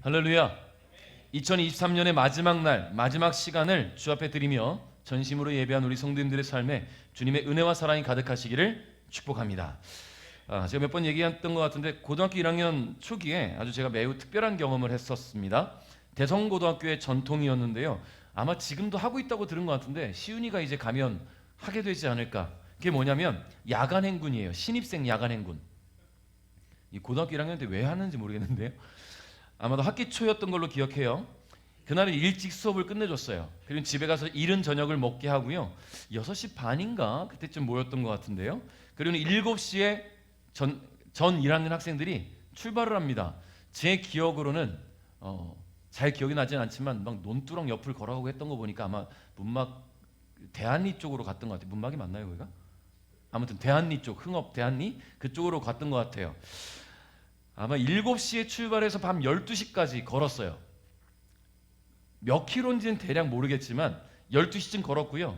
할렐루야. 2023년의 마지막 날, 마지막 시간을 주 앞에 드리며 전심으로 예배한 우리 성도님들의 삶에 주님의 은혜와 사랑이 가득하시기를 축복합니다. 제가 몇 번 얘기했던 것 같은데 고등학교 1학년 초기에 아주 제가 매우 특별한 경험을 했었습니다. 대성고등학교의 전통이었는데요. 아마 지금도 하고 있다고 들은 것 같은데 시윤이가 이제 가면 하게 되지 않을까. 그게 뭐냐면 야간 행군이에요. 신입생 야간 행군. 이 고등학교 1학년 때 왜 하는지 모르겠는데요. 아마도 학기 초였던 걸로 기억해요. 그날은 일찍 수업을 끝내줬어요. 그리고 집에 가서 이른 저녁을 먹게 하고요. 6시 반인가 그때쯤 모였던 것 같은데요. 그리고 7시에 전 1학년 학생들이 출발을 합니다. 제 기억으로는 잘 기억이 나진 않지만 막 논두렁 옆을 걸어가고 했던 거 보니까 아마 문막 대한리 쪽으로 갔던 것 같아요. 문막이 맞나요 거기가? 아무튼 대한리 쪽, 흥업 대한리 그쪽으로 갔던 것 같아요. 아마 7시에 출발해서 밤 12시까지 걸었어요. 몇 킬로인지는 대략 모르겠지만 12시쯤 걸었고요.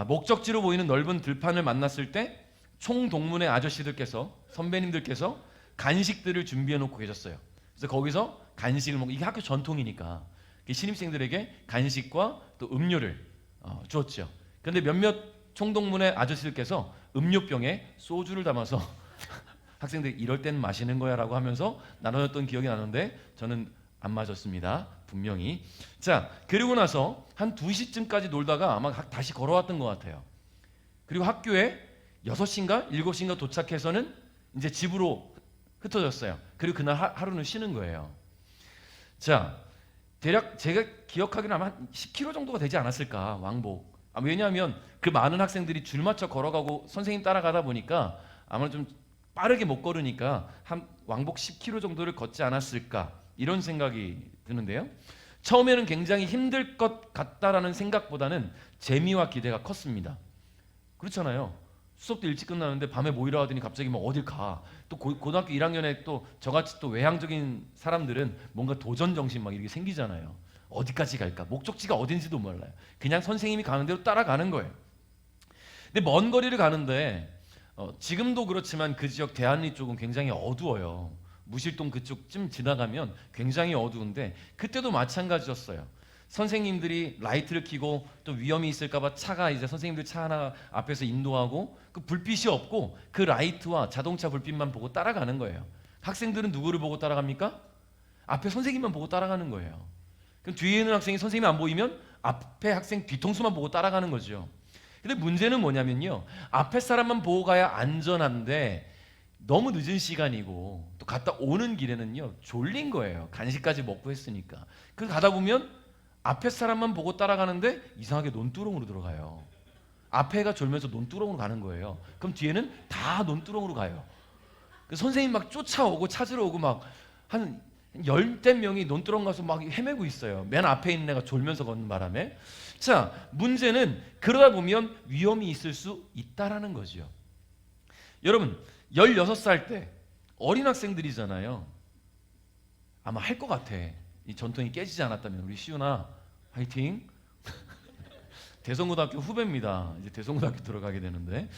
목적지로 보이는 넓은 들판을 만났을 때 총동문회 아저씨들께서 선배님들께서 간식들을 준비해 놓고 계셨어요. 그래서 거기서 간식을 먹고 이게 학교 전통이니까 신입생들에게 간식과 또 음료를 주었죠. 그런데 몇몇 총동문회 아저씨들께서 음료병에 소주를 담아서 학생들이 이럴 땐 마시는 거야 라고 하면서 나눠줬던 기억이 나는데 저는 안 마셨습니다. 분명히. 자, 그리고 나서 한 2시쯤까지 놀다가 아마 다시 걸어왔던 것 같아요. 그리고 학교에 6시인가 7시인가 도착해서는 이제 집으로 흩어졌어요. 그리고 그날 하루는 쉬는 거예요. 자, 대략 제가 기억하기로는 아마 10km 정도가 되지 않았을까 왕복. 왜냐하면 그 많은 학생들이 줄 맞춰 걸어가고 선생님 따라가다 보니까 아마 좀 빠르게 못 걸으니까 한 왕복 10km 정도를 걷지 않았을까 이런 생각이 드는데요. 처음에는 굉장히 힘들 것 같다라는 생각보다는 재미와 기대가 컸습니다. 그렇잖아요. 수업도 일찍 끝나는데 밤에 모이라 하더니 갑자기 막 어딜 가. 또 고등학교 1학년에 또 저같이 또 외향적인 사람들은 뭔가 도전 정신 막 이렇게 생기잖아요. 어디까지 갈까? 목적지가 어딘지도 몰라요. 그냥 선생님이 가는 대로 따라가는 거예요. 근데 먼 거리를 가는데 지금도 그렇지만 그 지역 대안리 쪽은 굉장히 어두워요. 무실동 그쪽쯤 지나가면 굉장히 어두운데 그때도 마찬가지였어요. 선생님들이 라이트를 켜고 또 위험이 있을까봐 차가 이제 선생님들 차 하나 앞에서 인도하고 그 불빛이 없고 그 라이트와 자동차 불빛만 보고 따라가는 거예요. 학생들은 누구를 보고 따라갑니까? 앞에 선생님만 보고 따라가는 거예요. 그럼 뒤에 있는 학생이 선생님이 안 보이면 앞에 학생 뒤통수만 보고 따라가는 거죠. 근데 문제는 뭐냐면요. 앞에 사람만 보고 가야 안전한데 너무 늦은 시간이고 또 갔다 오는 길에는요. 졸린 거예요. 간식까지 먹고 했으니까. 그 가다 보면 앞에 사람만 보고 따라가는데 이상하게 논두렁으로 들어가요. 앞에가 졸면서 논두렁으로 가는 거예요. 그럼 뒤에는 다 논두렁으로 가요. 선생님 막 쫓아오고 찾으러 오고 막 한 10대 명이 논두렁 가서 막 헤매고 있어요. 맨 앞에 있는 애가 졸면서 걷는 바람에. 자, 문제는 그러다 보면 위험이 있을 수 있다라는 거죠. 여러분, 16살 때 어린 학생들이잖아요. 아마 할 것 같아. 이 전통이 깨지지 않았다면 우리 시윤아 화이팅. 대성고등학교 후배입니다. 이제 대성고등학교 들어가게 되는데.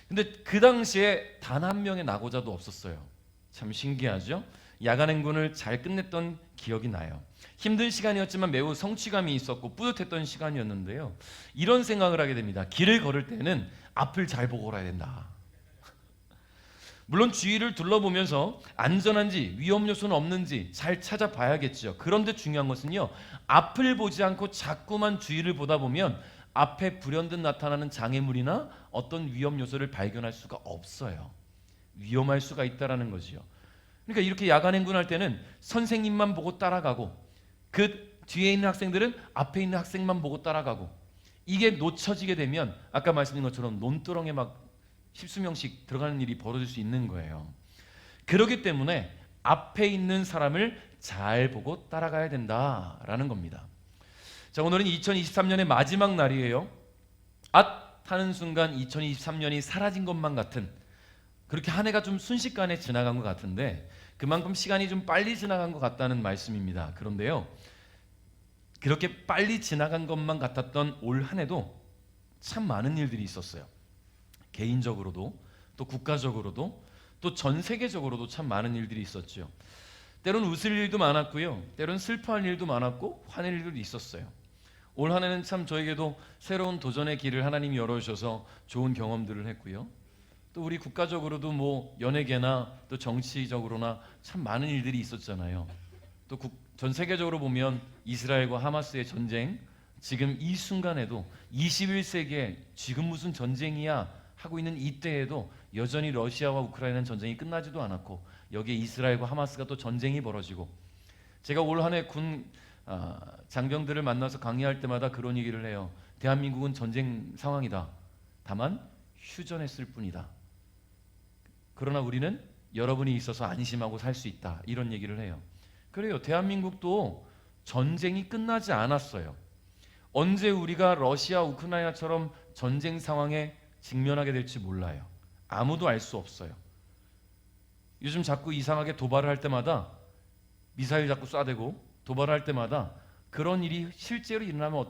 근데 그 당시에 단 한 명의 낙오자도 없었어요. 참 신기하죠? 야간 행군을 잘 끝냈던 기억이 나요. 힘든 시간이었지만 매우 성취감이 있었고 뿌듯했던 시간이었는데요. 이런 생각을 하게 됩니다. 길을 걸을 때는 앞을 잘 보고 걸어야 된다. 물론 주위를 둘러보면서 안전한지 위험 요소는 없는지 잘 찾아봐야겠죠. 그런데 중요한 것은요. 앞을 보지 않고 자꾸만 주위를 보다 보면 앞에 불현듯 나타나는 장애물이나 어떤 위험 요소를 발견할 수가 없어요. 위험할 수가 있다라는 거지요. 그러니까 이렇게 야간 행군할 때는 선생님만 보고 따라가고 그 뒤에 있는 학생들은 앞에 있는 학생만 보고 따라가고 이게 놓쳐지게 되면 아까 말씀드린 것처럼 논두렁에 막 십수 명씩 들어가는 일이 벌어질 수 있는 거예요. 그렇기 때문에 앞에 있는 사람을 잘 보고 따라가야 된다라는 겁니다. 자, 오늘은 2023년의 마지막 날이에요. 하는 순간 2023년이 사라진 것만 같은 그렇게 한 해가 좀 순식간에 지나간 것 같은데 그만큼 시간이 좀 빨리 지나간 것 같다는 말씀입니다. 그런데요. 그렇게 빨리 지나간 것만 같았던 올 한 해도 참 많은 일들이 있었어요. 개인적으로도 또 국가적으로도 또 전 세계적으로도 참 많은 일들이 있었죠. 때론 웃을 일도 많았고요. 때론 슬퍼할 일도 많았고 화낼 일도 있었어요. 올 한 해는 참 저에게도 새로운 도전의 길을 하나님이 열어주셔서 좋은 경험들을 했고요. 또 우리 국가적으로도 뭐 연예계나 또 정치적으로나 참 많은 일들이 있었잖아요. 또 전 세계적으로 보면 이스라엘과 하마스의 전쟁, 지금 이 순간에도 21세기에 지금 무슨 전쟁이야 하고 있는 이때에도 여전히 러시아와 우크라이나 전쟁이 끝나지도 않았고 여기에 이스라엘과 하마스가 또 전쟁이 벌어지고, 제가 올 한 해 군 장병들을 만나서 강의할 때마다 그런 얘기를 해요. 대한민국은 전쟁 상황이다. 다만 휴전했을 뿐이다. 그러나 우리는 여러분이 있어서 안심하고 살 수 있다. 이런 얘기를 해요. 그래요. 대한민국도 전쟁이 끝나지 않았어요. 언제 우리가 러시아, 우크라이나처럼 전쟁 상황에 직면하게 될지 몰라요. 아무도 알 수 없어요. 요즘 자꾸 이상하게 도발을 할 때마다 미사일 자꾸 쏴대고 도발을 할 때마다 그런 일이 실제로 일어나면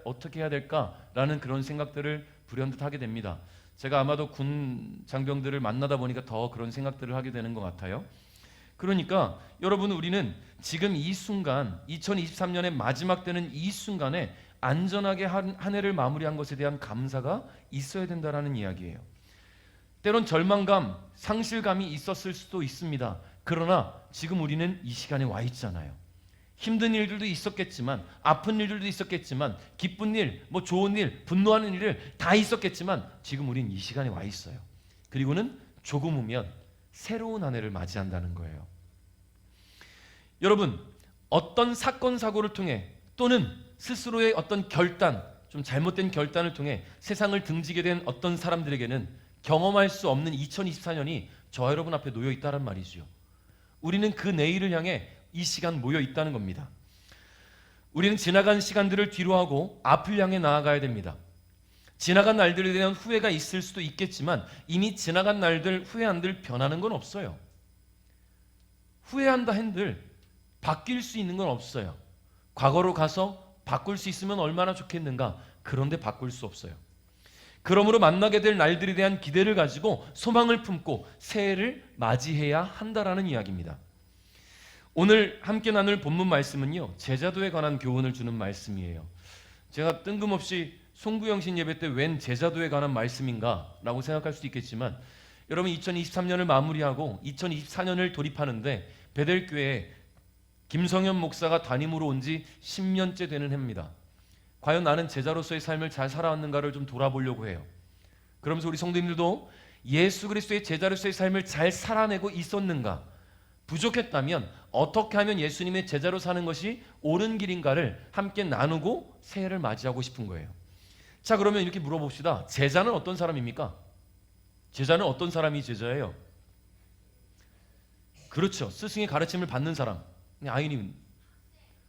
어떻게 해야 될까라는 그런 생각들을 불현듯 하게 됩니다. 제가 아마도 군 장병들을 만나다 보니까 더 그런 생각들을 하게 되는 것 같아요. 그러니까 여러분, 우리는 지금 이 순간 2023년의 마지막 되는 이 순간에 안전하게 한 해를 마무리한 것에 대한 감사가 있어야 된다라는 이야기예요. 때론 절망감, 상실감이 있었을 수도 있습니다. 그러나 지금 우리는 이 시간에 와 있잖아요. 힘든 일들도 있었겠지만, 아픈 일들도 있었겠지만, 기쁜 일, 뭐 좋은 일, 분노하는 일을 다 있었겠지만 지금 우린 이 시간에 와 있어요. 그리고는 조금 후면 새로운 한 해를 맞이한다는 거예요. 여러분, 어떤 사건 사고를 통해 또는 스스로의 어떤 결단, 좀 잘못된 결단을 통해 세상을 등지게 된 어떤 사람들에게는 경험할 수 없는 2024년이 저 여러분 앞에 놓여 있다는 말이죠. 우리는 그 내일을 향해 이 시간 모여 있다는 겁니다. 우리는 지나간 시간들을 뒤로하고 앞을 향해 나아가야 됩니다. 지나간 날들에 대한 후회가 있을 수도 있겠지만 이미 지나간 날들, 후회한들 변하는 건 없어요. 후회한다 한들 바뀔 수 있는 건 없어요. 과거로 가서 바꿀 수 있으면 얼마나 좋겠는가. 그런데 바꿀 수 없어요. 그러므로 만나게 될 날들에 대한 기대를 가지고 소망을 품고 새해를 맞이해야 한다라는 이야기입니다. 오늘 함께 나눌 본문 말씀은요, 제자도에 관한 교훈을 주는 말씀이에요. 제가 뜬금없이 송구영신 예배 때 웬 제자도에 관한 말씀인가 라고 생각할 수도 있겠지만, 여러분 2023년을 마무리하고 2024년을 돌입하는데 베델교회에 김성현 목사가 담임으로 온 지 10년째 되는 해입니다. 과연 나는 제자로서의 삶을 잘 살아왔는가를 좀 돌아보려고 해요. 그러면서 우리 성도님들도 예수 그리스도의 제자로서의 삶을 잘 살아내고 있었는가, 부족했다면 어떻게 하면 예수님의 제자로 사는 것이 옳은 길인가를 함께 나누고 새해를 맞이하고 싶은 거예요. 자, 그러면 이렇게 물어봅시다. 제자는 어떤 사람입니까? 제자는 어떤 사람이 제자예요? 그렇죠. 스승의 가르침을 받는 사람. 아이님,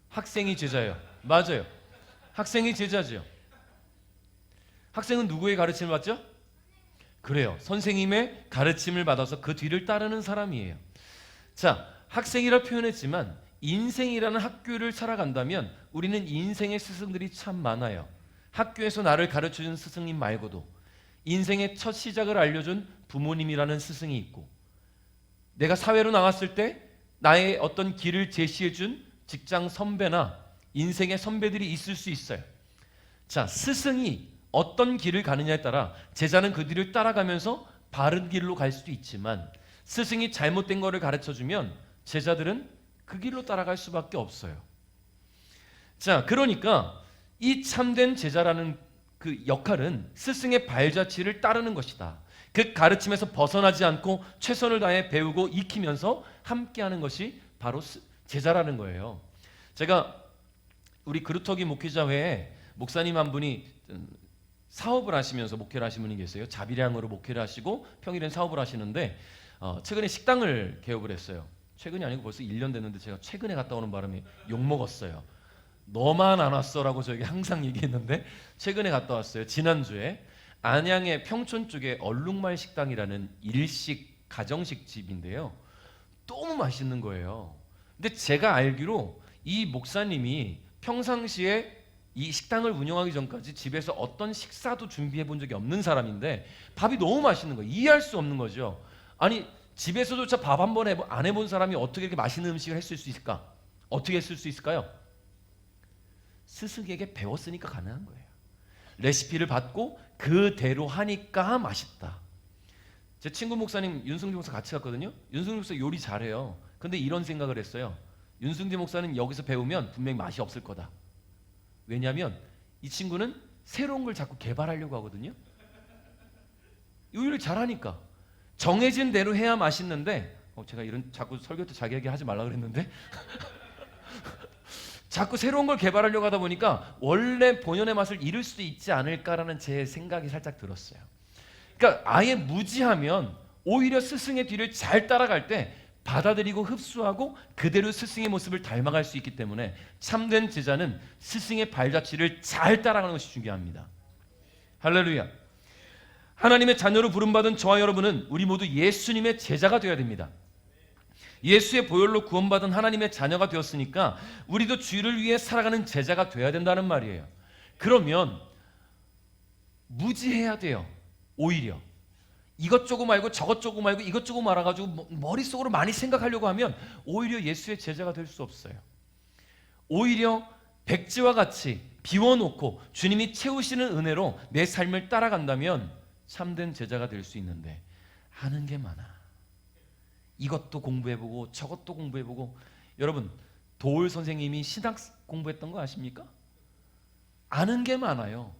학생이 제자예요. 맞아요. 학생이 제자죠. 학생은 누구의 가르침을 받죠? 그래요. 선생님의 가르침을 받아서 그 뒤를 따르는 사람이에요. 자, 학생이라 표현했지만 인생이라는 학교를 살아간다면 우리는 인생의 스승들이 참 많아요. 학교에서 나를 가르쳐준 스승님 말고도 인생의 첫 시작을 알려준 부모님이라는 스승이 있고, 내가 사회로 나갔을 때 나의 어떤 길을 제시해준 직장 선배나 인생의 선배들이 있을 수 있어요. 자, 스승이 어떤 길을 가느냐에 따라 제자는 그 뒤를 따라가면서 바른 길로 갈 수도 있지만, 스승이 잘못된 거를 가르쳐주면 제자들은 그 길로 따라갈 수밖에 없어요. 자, 그러니까 이 참된 제자라는 그 역할은 스승의 발자취를 따르는 것이다. 그 가르침에서 벗어나지 않고 최선을 다해 배우고 익히면서 함께하는 것이 바로 제자라는 거예요. 제가 우리 그루터기 목회자회에 목사님 한 분이 사업을 하시면서 목회를 하신 분이 계세요. 자비량으로 목회를 하시고 평일엔 사업을 하시는데 최근에 식당을 개업을 했어요. 최근이 아니고 벌써 1년 됐는데 제가 최근에 갔다 오는 바람에 욕먹었어요. 너만 안 왔어라고 저에게 항상 얘기했는데 최근에 갔다 왔어요. 지난주에 안양의 평촌 쪽에 얼룩말 식당이라는 일식 가정식 집인데요. 너무 맛있는 거예요. 근데 제가 알기로 이 목사님이 평상시에 이 식당을 운영하기 전까지 집에서 어떤 식사도 준비해 본 적이 없는 사람인데 밥이 너무 맛있는 거예요. 이해할 수 없는 거죠. 아니, 집에서조차 밥 한 번 안 해본 사람이 어떻게 이렇게 맛있는 음식을 했을 수 있을까? 어떻게 했을 수 있을까요? 스승에게 배웠으니까 가능한 거예요. 레시피를 받고 그대로 하니까 맛있다. 제 친구 목사님 윤승재 목사 같이 갔거든요. 윤승재 목사 요리 잘해요. 근데 이런 생각을 했어요. 윤승재 목사는 여기서 배우면 분명히 맛이 없을 거다. 왜냐하면 이 친구는 새로운 걸 자꾸 개발하려고 하거든요. 요리를 잘하니까 정해진 대로 해야 맛있는데 제가 이런 자꾸 설교 때 자기에게 하지 말라 그랬는데 자꾸 새로운 걸 개발하려고 하다 보니까 원래 본연의 맛을 잃을 수도 있지 않을까라는 제 생각이 살짝 들었어요. 그러니까 아예 무지하면 오히려 스승의 뒤를 잘 따라갈 때 받아들이고 흡수하고 그대로 스승의 모습을 닮아갈 수 있기 때문에 참된 제자는 스승의 발자취를 잘 따라가는 것이 중요합니다. 할렐루야. 하나님의 자녀로 부름받은 저와 여러분은 우리 모두 예수님의 제자가 되어야 됩니다. 예수의 보혈로 구원받은 하나님의 자녀가 되었으니까 우리도 주를 위해 살아가는 제자가 되어야 된다는 말이에요. 그러면 무지해야 돼요. 오히려 이것저것 말고 저것저것 말고 이것저것 말아가지고 머릿속으로 많이 생각하려고 하면 오히려 예수의 제자가 될 수 없어요. 오히려 백지와 같이 비워놓고 주님이 채우시는 은혜로 내 삶을 따라간다면 참된 제자가 될 수 있는데 하는 게 많아. 이것도 공부해보고 저것도 공부해보고. 여러분 도울 선생님이 신학 공부했던 거 아십니까? 아는 게 많아요.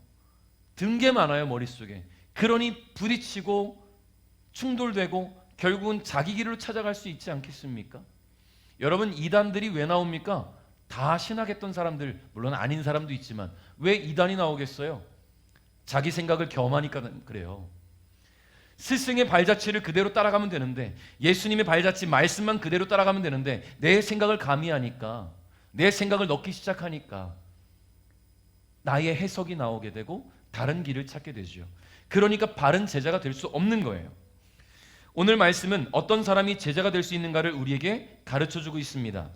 든 게 많아요 머릿속에. 그러니 부딪히고 충돌되고 결국은 자기 길로 찾아갈 수 있지 않겠습니까? 여러분 이단들이 왜 나옵니까? 다 신학했던 사람들, 물론 아닌 사람도 있지만 왜 이단이 나오겠어요? 자기 생각을 겸하니까 그래요. 스승의 발자취를 그대로 따라가면 되는데, 예수님의 발자취 말씀만 그대로 따라가면 되는데 내 생각을 가미하니까, 내 생각을 넣기 시작하니까 나의 해석이 나오게 되고 다른 길을 찾게 되죠. 그러니까 바른 제자가 될 수 없는 거예요. 오늘 말씀은 어떤 사람이 제자가 될 수 있는가를 우리에게 가르쳐주고 있습니다.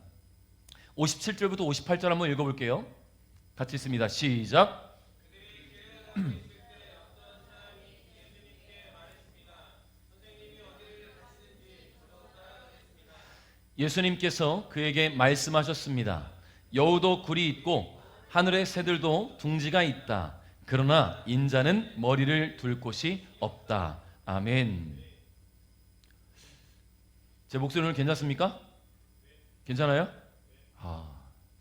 57절부터 58절 한번 읽어볼게요. 같이 있습니다. 시작. 예수님께서 그에게 말씀하셨습니다. 여우도 굴이 있고 하늘의 새들도 둥지가 있다. 그러나 인자는 머리를 둘 곳이 없다. 아멘. 제 목소리 오늘 괜찮습니까? 괜찮아요?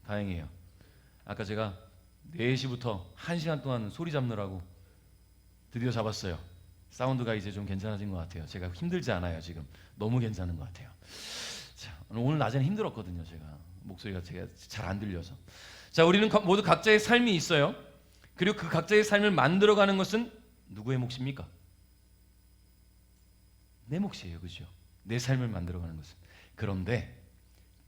다행이에요. 아까 제가 4시부터 1시간 동안 소리 잡느라고 드디어 잡았어요. 사운드가 이제 좀 괜찮아진 것 같아요. 제가 힘들지 않아요. 지금 너무 괜찮은 것 같아요. 자, 오늘 낮에는 힘들었거든요. 제가 목소리가 제가 잘 안 들려서. 자, 우리는 모두 각자의 삶이 있어요. 그리고 그 각자의 삶을 만들어가는 것은 누구의 몫입니까? 내 몫이에요. 그렇죠? 내 삶을 만들어가는 것은. 그런데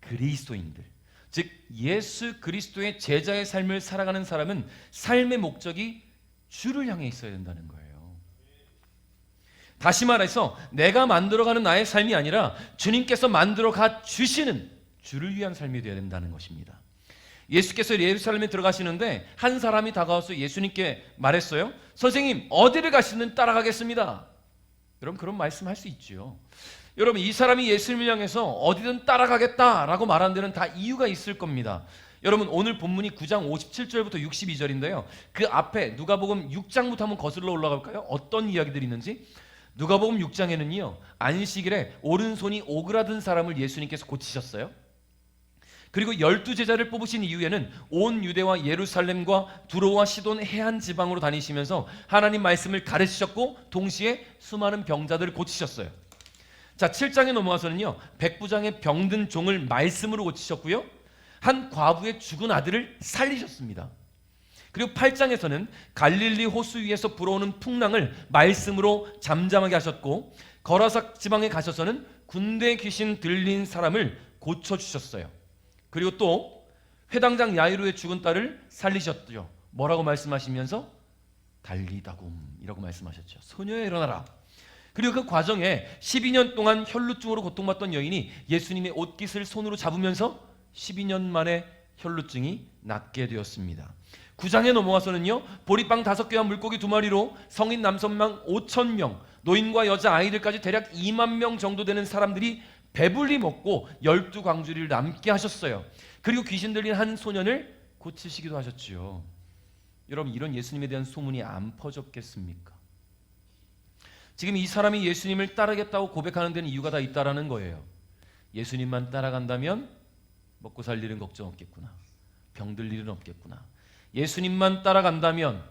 그리스도인들, 즉 예수 그리스도의 제자의 삶을 살아가는 사람은 삶의 목적이 주를 향해 있어야 된다는 거예요. 다시 말해서 내가 만들어가는 나의 삶이 아니라 주님께서 만들어가 주시는 주를 위한 삶이 되어야 된다는 것입니다. 예수께서 예루살렘에 들어가시는데 한 사람이 다가와서 예수님께 말했어요. 선생님, 어디를 가시든 따라가겠습니다. 여러분 그런 말씀할 수 있죠. 여러분 이 사람이 예수님을 향해서 어디든 따라가겠다라고 말한 데는 다 이유가 있을 겁니다. 여러분 오늘 본문이 9장 57절부터 62절인데요. 그 앞에 누가복음 6장부터 한번 거슬러 올라갈까요? 어떤 이야기들이 있는지. 누가복음 6장에는요. 안식일에 오른손이 오그라든 사람을 예수님께서 고치셨어요. 그리고 12제자를 뽑으신 이후에는 온 유대와 예루살렘과 두로와 시돈 해안 지방으로 다니시면서 하나님 말씀을 가르치셨고 동시에 수많은 병자들을 고치셨어요. 자, 7장에 넘어가서는요. 백부장의 병든 종을 말씀으로 고치셨고요. 한 과부의 죽은 아들을 살리셨습니다. 그리고 8장에서는 갈릴리 호수 위에서 불어오는 풍랑을 말씀으로 잠잠하게 하셨고 거라사 지방에 가셔서는 군대 귀신 들린 사람을 고쳐주셨어요. 그리고 또 회당장 야이로의 죽은 딸을 살리셨죠. 뭐라고 말씀하시면서 달리다곰이라고 말씀하셨죠. 소녀야 일어나라. 그리고 그 과정에 12년 동안 혈루증으로 고통받던 여인이 예수님의 옷깃을 손으로 잡으면서 12년 만에 혈루증이 낫게 되었습니다. 9장에 넘어와서는요, 보리빵 5개와 물고기 2마리로 성인 남성만 5,000명, 노인과 여자 아이들까지 대략 2만 명 정도 되는 사람들이 배불리 먹고 12광주리를 남게 하셨어요. 그리고 귀신 들린 한 소년을 고치시기도 하셨지요. 여러분, 이런 예수님에 대한 소문이 안 퍼졌겠습니까? 지금 이 사람이 예수님을 따르겠다고 고백하는 데는 이유가 다 있다라는 거예요. 예수님만 따라간다면 먹고 살 일은 걱정 없겠구나. 병들 일은 없겠구나. 예수님만 따라간다면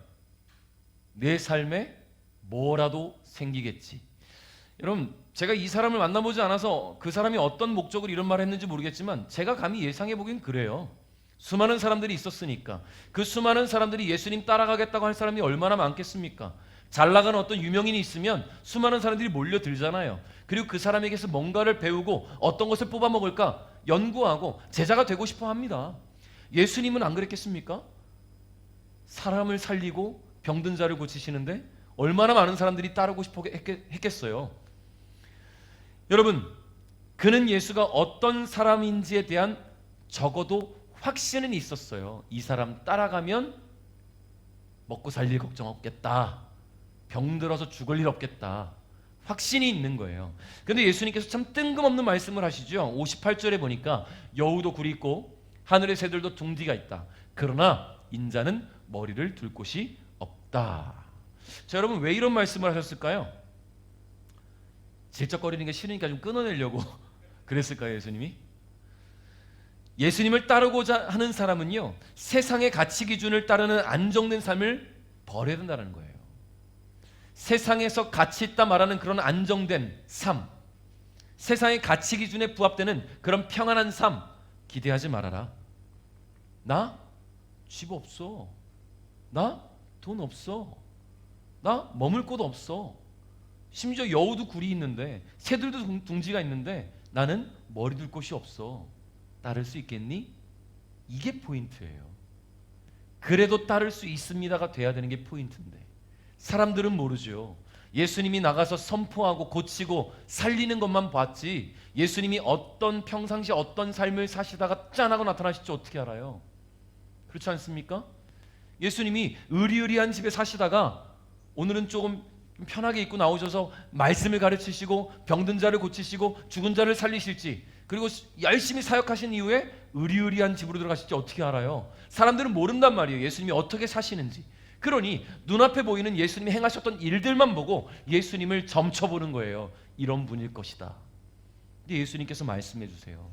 내 삶에 뭐라도 생기겠지. 여러분, 제가 이 사람을 만나보지 않아서 그 사람이 어떤 목적으로 이런 말을 했는지 모르겠지만 제가 감히 예상해 보긴 그래요. 수많은 사람들이 있었으니까. 그 수많은 사람들이 예수님 따라가겠다고 할 사람이 얼마나 많겠습니까? 잘 나가는 어떤 유명인이 있으면 수많은 사람들이 몰려들잖아요. 그리고 그 사람에게서 뭔가를 배우고 어떤 것을 뽑아 먹을까 연구하고 제자가 되고 싶어 합니다. 예수님은 안 그랬겠습니까? 사람을 살리고 병든 자를 고치시는데 얼마나 많은 사람들이 따르고 싶어 했겠어요. 여러분, 그는 예수가 어떤 사람인지에 대한 적어도 확신은 있었어요. 이 사람 따라가면 먹고 살 일 걱정 없겠다. 병들어서 죽을 일 없겠다. 확신이 있는 거예요. 그런데 예수님께서 참 뜬금없는 말씀을 하시죠. 58절에 보니까 여우도 굴이 있고 하늘의 새들도 둥지가 있다. 그러나 인자는 머리를 둘 곳이 없다. 자, 여러분, 왜 이런 말씀을 하셨을까요? 질척거리는 게 싫으니까 좀 끊어내려고 그랬을까요, 예수님이? 예수님을 따르고자 하는 사람은요, 세상의 가치 기준을 따르는 안정된 삶을 버려야 된다는 거예요. 세상에서 가치 있다 말하는 그런 안정된 삶, 세상의 가치 기준에 부합되는 그런 평안한 삶 기대하지 말아라. 나 집 없어. 나 돈 없어. 나 머물 곳 없어. 심지어 여우도 굴이 있는데 새들도 둥지가 있는데 나는 머리 둘 곳이 없어. 따를 수 있겠니? 이게 포인트예요. 그래도 따를 수 있습니다가 돼야 되는 게 포인트인데 사람들은 모르죠. 예수님이 나가서 선포하고 고치고 살리는 것만 봤지 예수님이 어떤 평상시 어떤 삶을 사시다가 짠하고 나타나실지 어떻게 알아요? 그렇지 않습니까? 예수님이 의리의리한 집에 사시다가 오늘은 조금 편하게 입고 나오셔서 말씀을 가르치시고 병든 자를 고치시고 죽은 자를 살리실지, 그리고 열심히 사역하신 이후에 의리의리한 집으로 들어가실지 어떻게 알아요? 사람들은 모른단 말이에요. 예수님이 어떻게 사시는지. 그러니 눈앞에 보이는 예수님이 행하셨던 일들만 보고 예수님을 점쳐보는 거예요. 이런 분일 것이다. 근데 예수님께서 말씀해 주세요.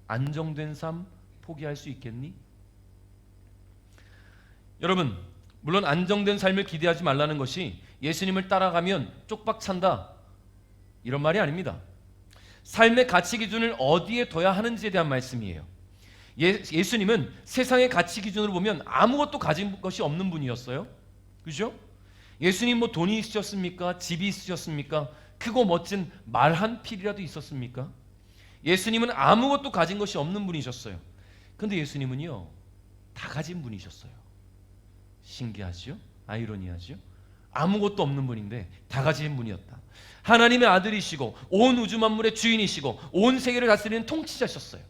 안정된 삶 포기할 수 있겠니? 여러분, 물론 안정된 삶을 기대하지 말라는 것이 예수님을 따라가면 쪽박 찬다 이런 말이 아닙니다. 삶의 가치 기준을 어디에 둬야 하는지에 대한 말씀이에요. 예수님은 세상의 가치 기준으로 보면 아무것도 가진 것이 없는 분이었어요. 그죠? 예수님 뭐 돈이 있으셨습니까? 집이 있으셨습니까? 크고 멋진 말 한 필이라도 있었습니까? 예수님은 아무것도 가진 것이 없는 분이셨어요. 그런데 예수님은요, 다 가진 분이셨어요. 신기하죠? 아이러니하죠? 아무것도 없는 분인데 다 가진 분이었다. 하나님의 아들이시고 온 우주 만물의 주인이시고 온 세계를 다스리는 통치자셨어요.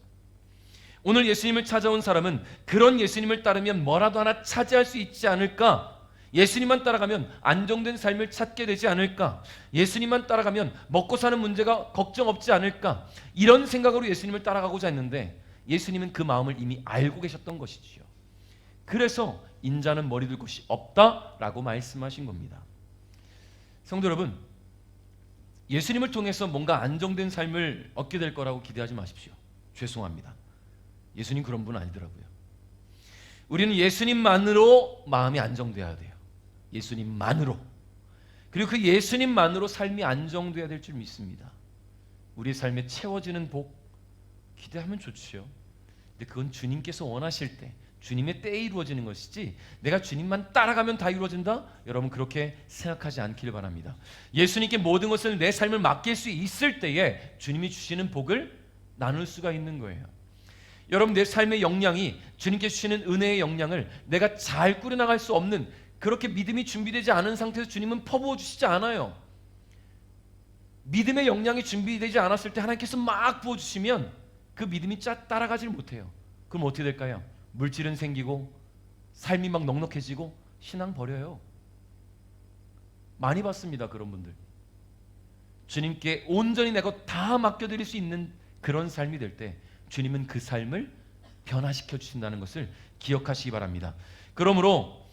오늘 예수님을 찾아온 사람은 그런 예수님을 따르면 뭐라도 하나 차지할 수 있지 않을까? 예수님만 따라가면 안정된 삶을 찾게 되지 않을까? 예수님만 따라가면 먹고 사는 문제가 걱정 없지 않을까? 이런 생각으로 예수님을 따라가고자 했는데 예수님은 그 마음을 이미 알고 계셨던 것이지요. 그래서 인자는 머리 둘 곳이 없다라고 말씀하신 겁니다. 성도 여러분, 예수님을 통해서 뭔가 안정된 삶을 얻게 될 거라고 기대하지 마십시오. 죄송합니다. 예수님 그런 분 아니더라고요. 우리는 예수님만으로 마음이 안정돼야 돼요. 예수님만으로. 그리고 그 예수님만으로 삶이 안정돼야 될 줄 믿습니다. 우리의 삶에 채워지는 복 기대하면 좋지요. 근데 그건 주님께서 원하실 때 주님의 때에 이루어지는 것이지 내가 주님만 따라가면 다 이루어진다? 여러분 그렇게 생각하지 않기를 바랍니다. 예수님께 모든 것을 내 삶을 맡길 수 있을 때에 주님이 주시는 복을 나눌 수가 있는 거예요. 여러분 내 삶의 역량이 주님께 주시는 은혜의 역량을 내가 잘 꾸려나갈 수 없는 그렇게 믿음이 준비되지 않은 상태에서 주님은 퍼부어 주시지 않아요. 믿음의 역량이 준비되지 않았을 때 하나님께서 막 부어주시면 그 믿음이 따라가질 못해요. 그럼 어떻게 될까요? 물질은 생기고 삶이 막 넉넉해지고 신앙 버려요. 많이 봤습니다. 그런 분들. 주님께 온전히 내 것 다 맡겨드릴 수 있는 그런 삶이 될 때 주님은 그 삶을 변화시켜 주신다는 것을 기억하시기 바랍니다. 그러므로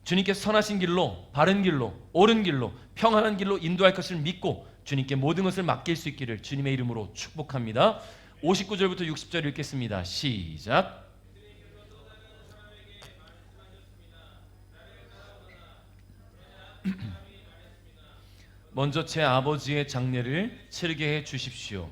주님께 선하신 길로, 바른 길로, 옳은 길로, 평안한 길로 인도할 것을 믿고 주님께 모든 것을 맡길 수 있기를 주님의 이름으로 축복합니다. 59절부터 60절 읽겠습니다. 시작. 먼저 제 아버지의 장례를 치르게 해 주십시오.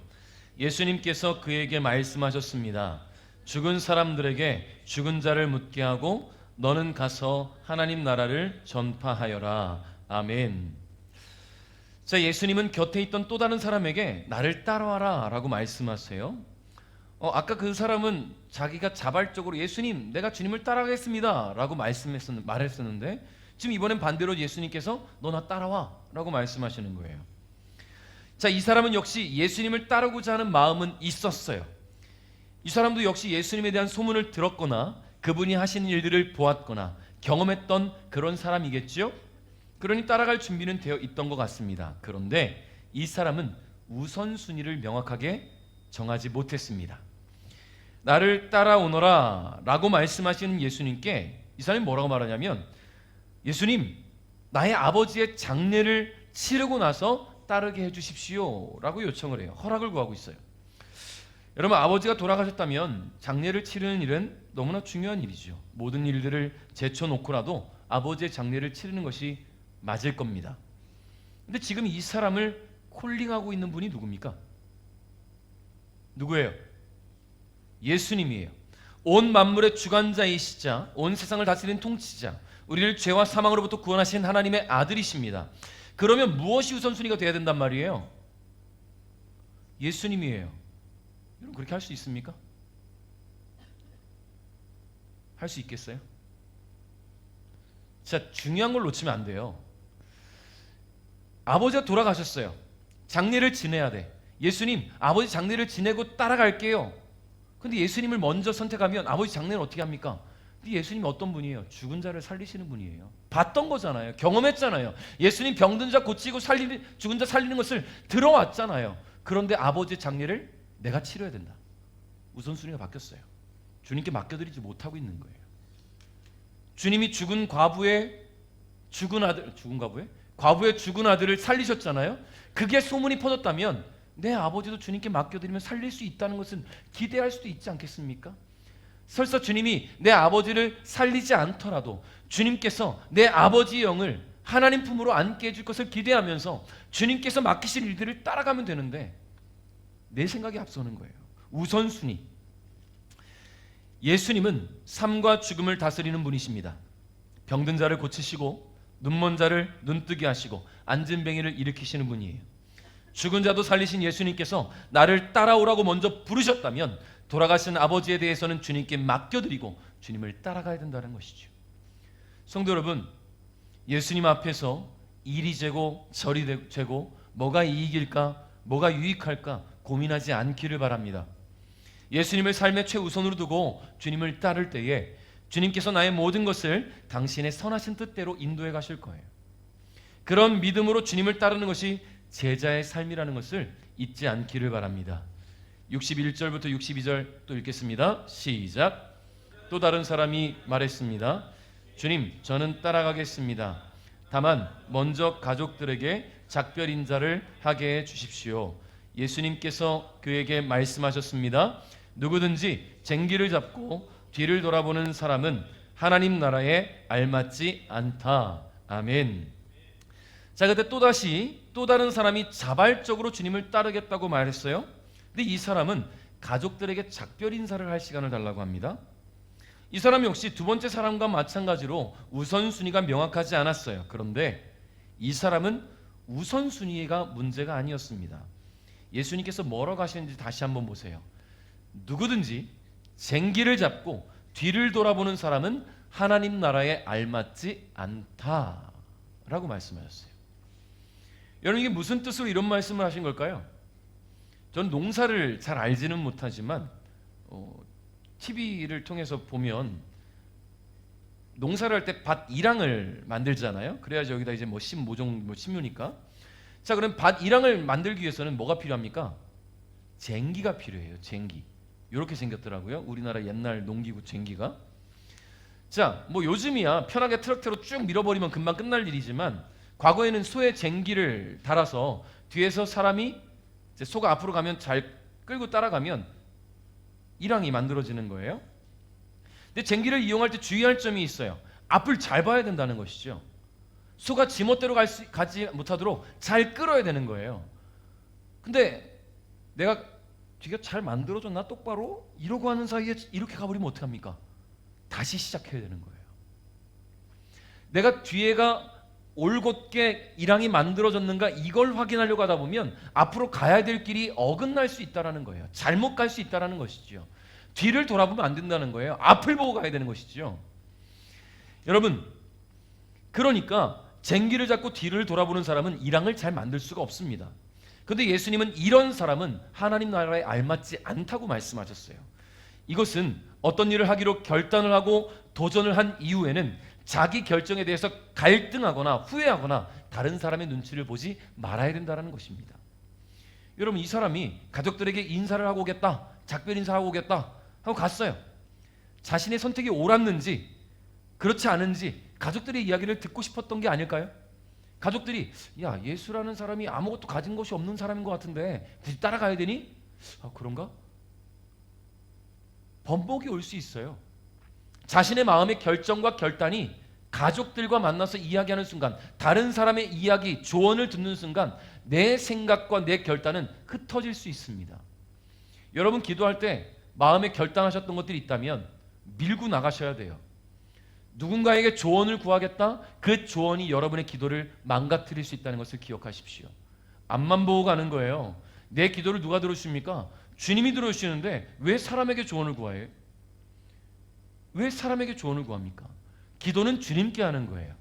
예수님께서 그에게 말씀하셨습니다. 죽은 사람들에게 죽은 자를 묻게 하고 너는 가서 하나님 나라를 전파하여라. 아멘. 자, 예수님은 곁에 있던 또 다른 사람에게 나를 따라와라 라고 말씀하세요. 아까 그 사람은 자기가 자발적으로 예수님 내가 주님을 따라가겠습니다 라고 말했었는데 지금 이번엔 반대로 예수님께서 너 나 따라와 라고 말씀하시는 거예요. 자, 이 사람은 역시 예수님을 따르고자 하는 마음은 있었어요. 이 사람도 역시 예수님에 대한 소문을 들었거나 그분이 하시는 일들을 보았거나 경험했던 그런 사람이겠죠. 그러니 따라갈 준비는 되어 있던 것 같습니다. 그런데 이 사람은 우선순위를 명확하게 정하지 못했습니다. 나를 따라오너라 라고 말씀하시는 예수님께 이 사람이 뭐라고 말하냐면 예수님 나의 아버지의 장례를 치르고 나서 따르게 해주십시오 라고 요청을 해요. 허락을 구하고 있어요. 여러분, 아버지가 돌아가셨다면 장례를 치르는 일은 너무나 중요한 일이죠. 모든 일들을 제쳐놓고라도 아버지의 장례를 치르는 것이 맞을 겁니다. 근데 지금 이 사람을 콜링하고 있는 분이 누굽니까? 누구예요? 예수님이에요. 온 만물의 주관자이시자 온 세상을 다스리는 통치자 우리를 죄와 사망으로부터 구원하신 하나님의 아들이십니다. 그러면 무엇이 우선순위가 돼야 된단 말이에요? 예수님이에요. 여러분 그렇게 할 수 있습니까? 할 수 있겠어요? 자, 중요한 걸 놓치면 안 돼요. 아버지가 돌아가셨어요. 장례를 지내야 돼. 예수님, 아버지 장례를 지내고 따라갈게요. 근데 예수님을 먼저 선택하면 아버지 장례는 어떻게 합니까? 근데 예수님이 어떤 분이에요? 죽은 자를 살리시는 분이에요. 봤던 거잖아요. 경험했잖아요. 예수님 병든 자 고치고 죽은 자 살리는 것을 들어왔잖아요. 그런데 아버지의 장례를 내가 치러야 된다. 우선순위가 바뀌었어요. 주님께 맡겨드리지 못하고 있는 거예요. 주님이 과부의 죽은 아들을 살리셨잖아요. 그게 소문이 퍼졌다면 내 아버지도 주님께 맡겨드리면 살릴 수 있다는 것은 기대할 수도 있지 않겠습니까? 설사 주님이 내 아버지를 살리지 않더라도 주님께서 내 아버지의 영을 하나님 품으로 안게 해줄 것을 기대하면서 주님께서 맡기신 일들을 따라가면 되는데 내 생각이 앞서는 거예요. 우선순위. 예수님은 삶과 죽음을 다스리는 분이십니다. 병든 자를 고치시고 눈먼 자를 눈뜨게 하시고 앉은 뱅이를 일으키시는 분이에요. 죽은 자도 살리신 예수님께서 나를 따라오라고 먼저 부르셨다면 돌아가신 아버지에 대해서는 주님께 맡겨드리고 주님을 따라가야 된다는 것이죠. 성도 여러분, 예수님 앞에서 이리 재고 저리 재고 뭐가 이익일까 뭐가 유익할까 고민하지 않기를 바랍니다. 예수님을 삶의 최우선으로 두고 주님을 따를 때에 주님께서 나의 모든 것을 당신의 선하신 뜻대로 인도해 가실 거예요. 그런 믿음으로 주님을 따르는 것이 제자의 삶이라는 것을 잊지 않기를 바랍니다. 61절부터 62절 또 읽겠습니다. 시작. 또 다른 사람이 말했습니다. 주님, 저는 따라가겠습니다. 다만 먼저 가족들에게 작별 인사를 하게 해 주십시오. 예수님께서 그에게 말씀하셨습니다. 누구든지 쟁기를 잡고 뒤를 돌아보는 사람은 하나님 나라에 알맞지 않다. 아멘. 자, 그때 또 다른 사람이 자발적으로 주님을 따르겠다고 말했어요. 근데 이 사람은 가족들에게 작별 인사를 할 시간을 달라고 합니다. 이 사람 역시 두 번째 사람과 마찬가지로 우선순위가 명확하지 않았어요. 그런데 이 사람은 우선순위가 문제가 아니었습니다. 예수님께서 뭐라고 하시는지 다시 한번 보세요. 누구든지 쟁기를 잡고 뒤를 돌아보는 사람은 하나님 나라에 알맞지 않다라고 말씀하셨어요. 여러분, 이게 무슨 뜻으로 이런 말씀을 하신 걸까요? 전 농사를 잘 알지는 못하지만 TV를 통해서 보면 농사를 할 때 밭 이랑을 만들잖아요. 그래야지 여기다 이제 뭐 모종 뭐 심으니까. 자, 그럼 밭 이랑을 만들기 위해서는 뭐가 필요합니까? 쟁기가 필요해요. 쟁기. 이렇게 생겼더라고요. 우리나라 옛날 농기구 쟁기가. 자, 뭐 요즘이야 편하게 트랙터로 쭉 밀어버리면 금방 끝날 일이지만 과거에는 소에 쟁기를 달아서 뒤에서 사람이 이제 소가 앞으로 가면 잘 끌고 따라가면 이랑이 만들어지는 거예요. 근데 쟁기를 이용할 때 주의할 점이 있어요. 앞을 잘 봐야 된다는 것이죠. 소가 지멋대로 가지 못하도록 잘 끌어야 되는 거예요. 근데 내가 뒤가 잘 만들어졌나 똑바로? 이러고 하는 사이에 이렇게 가버리면 어떡합니까? 다시 시작해야 되는 거예요. 내가 뒤에가 올곧게 이랑이 만들어졌는가 이걸 확인하려고 하다 보면 앞으로 가야 될 길이 어긋날 수 있다는 거예요. 잘못 갈 수 있다는 것이죠. 뒤를 돌아보면 안 된다는 거예요. 앞을 보고 가야 되는 것이죠. 여러분, 그러니까 쟁기를 잡고 뒤를 돌아보는 사람은 이랑을 잘 만들 수가 없습니다. 그런데 예수님은 이런 사람은 하나님 나라에 알맞지 않다고 말씀하셨어요. 이것은 어떤 일을 하기로 결단을 하고 도전을 한 이후에는 자기 결정에 대해서 갈등하거나 후회하거나 다른 사람의 눈치를 보지 말아야 된다는 것입니다. 여러분, 이 사람이 가족들에게 인사를 하고 오겠다, 작별 인사하고 오겠다 하고 갔어요. 자신의 선택이 옳았는지 그렇지 않은지 가족들의 이야기를 듣고 싶었던 게 아닐까요? 가족들이 야, 예수라는 사람이 아무것도 가진 것이 없는 사람인 것 같은데 굳이 따라가야 되니? 아, 그런가? 번복이 올 수 있어요. 자신의 마음의 결정과 결단이 가족들과 만나서 이야기하는 순간, 다른 사람의 이야기, 조언을 듣는 순간 내 생각과 내 결단은 흩어질 수 있습니다. 여러분, 기도할 때 마음에 결단하셨던 것들이 있다면 밀고 나가셔야 돼요. 누군가에게 조언을 구하겠다? 그 조언이 여러분의 기도를 망가뜨릴 수 있다는 것을 기억하십시오. 앞만 보고 가는 거예요. 내 기도를 누가 들어주십니까? 주님이 들어주시는데 왜 사람에게 조언을 구해요? 왜 사람에게 조언을 구합니까? 기도는 주님께 하는 거예요.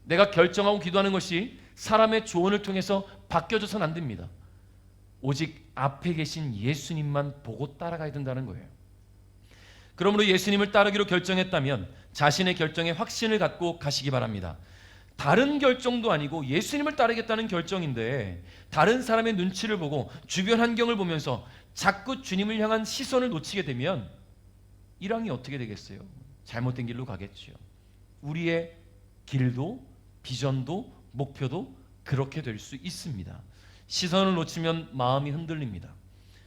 내가 결정하고 기도하는 것이 사람의 조언을 통해서 바뀌어져서는 안 됩니다. 오직 앞에 계신 예수님만 보고 따라가야 된다는 거예요. 그러므로 예수님을 따르기로 결정했다면 자신의 결정에 확신을 갖고 가시기 바랍니다. 다른 결정도 아니고 예수님을 따르겠다는 결정인데 다른 사람의 눈치를 보고 주변 환경을 보면서 자꾸 주님을 향한 시선을 놓치게 되면 이랑이 어떻게 되겠어요? 잘못된 길로 가겠죠. 우리의 길도 비전도 목표도 그렇게 될 수 있습니다. 시선을 놓치면 마음이 흔들립니다.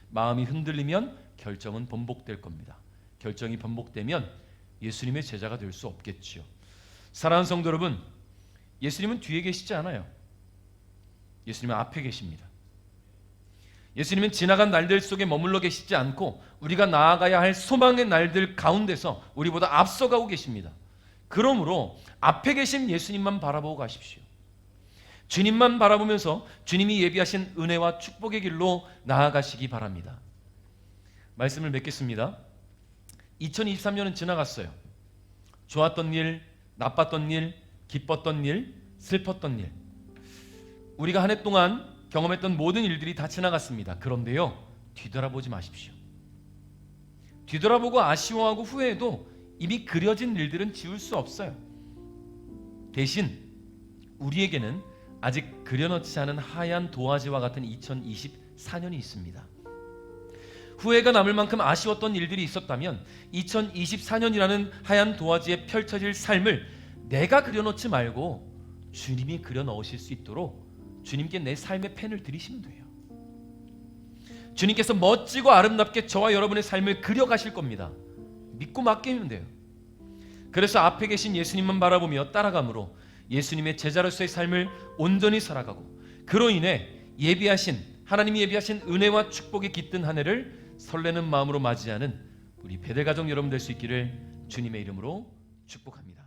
마음이 흔들리면 결정은 번복될 겁니다. 결정이 번복되면 예수님의 제자가 될 수 없겠죠. 사랑하는 성도 여러분, 예수님은 뒤에 계시지 않아요. 예수님은 앞에 계십니다. 예수님은 지나간 날들 속에 머물러 계시지 않고 우리가 나아가야 할 소망의 날들 가운데서 우리보다 앞서가고 계십니다. 그러므로 앞에 계신 예수님만 바라보고 가십시오. 주님만 바라보면서 주님이 예비하신 은혜와 축복의 길로 나아가시기 바랍니다. 말씀을 맺겠습니다. 2023년은 지나갔어요. 좋았던 일, 나빴던 일, 기뻤던 일, 슬펐던 일, 우리가 한 해 동안 경험했던 모든 일들이 다 지나갔습니다. 그런데요, 뒤돌아보지 마십시오. 뒤돌아보고 아쉬워하고 후회해도 이미 그려진 일들은 지울 수 없어요. 대신 우리에게는 아직 그려놓지 않은 하얀 도화지와 같은 2024년이 있습니다. 후회가 남을 만큼 아쉬웠던 일들이 있었다면 2024년이라는 하얀 도화지에 펼쳐질 삶을 내가 그려놓지 말고 주님이 그려넣으실 수 있도록 주님께 내 삶의 펜을 드리시면 돼요. 주님께서 멋지고 아름답게 저와 여러분의 삶을 그려가실 겁니다. 믿고 맡기면 돼요. 그래서 앞에 계신 예수님만 바라보며 따라감으로 예수님의 제자로서의 삶을 온전히 살아가고 그로 인해 하나님이 예비하신 은혜와 축복이 깃든 한 해를 설레는 마음으로 맞이하는 우리 베델 가족 여러분 될 수 있기를 주님의 이름으로 축복합니다.